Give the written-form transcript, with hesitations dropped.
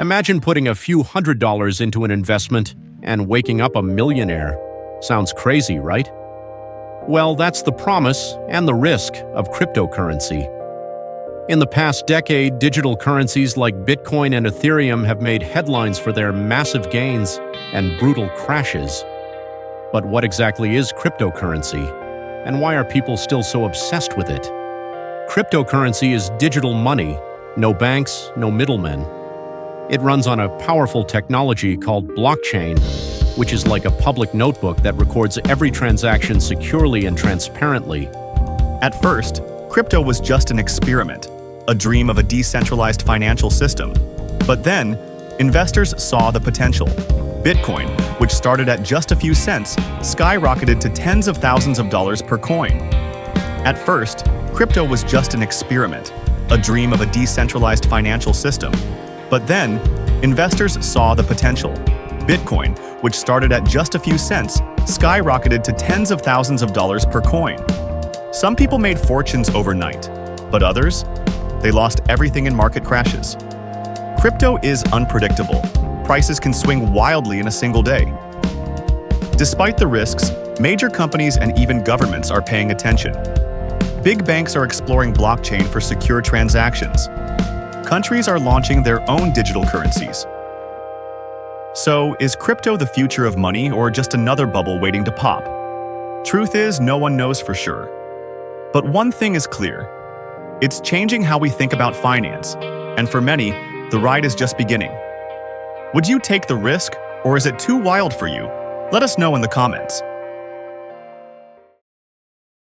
Imagine putting a few $100s into an investment and waking up a millionaire. Sounds crazy, right? Well, that's the promise and the risk of cryptocurrency. In the past decade, digital currencies like Bitcoin and Ethereum have made headlines for their massive gains and brutal crashes. But what exactly is cryptocurrency? And why are people still so obsessed with it? Cryptocurrency is digital money, no banks, no middlemen. It runs on a powerful technology called blockchain, which is like a public notebook that records every transaction securely and transparently. At first, crypto was just an experiment, a dream of a decentralized financial system. But then, investors saw the potential. Bitcoin, which started at just a few cents, skyrocketed to tens of thousands of dollars per coin. At first, crypto was just an experiment, a dream of a decentralized financial system. But then, investors saw the potential. Bitcoin, which started at just a few cents, skyrocketed to tens of thousands of dollars per coin. Some people made fortunes overnight, but others, they lost everything in market crashes. Crypto is unpredictable. Prices can swing wildly in a single day. Despite the risks, major companies and even governments are paying attention. Big banks are exploring blockchain for secure transactions. Countries are launching their own digital currencies. So, is crypto the future of money or just another bubble waiting to pop? Truth is, no one knows for sure. But one thing is clear. It's changing how we think about finance, and for many, the ride is just beginning. Would you take the risk, or is it too wild for you? Let us know in the comments.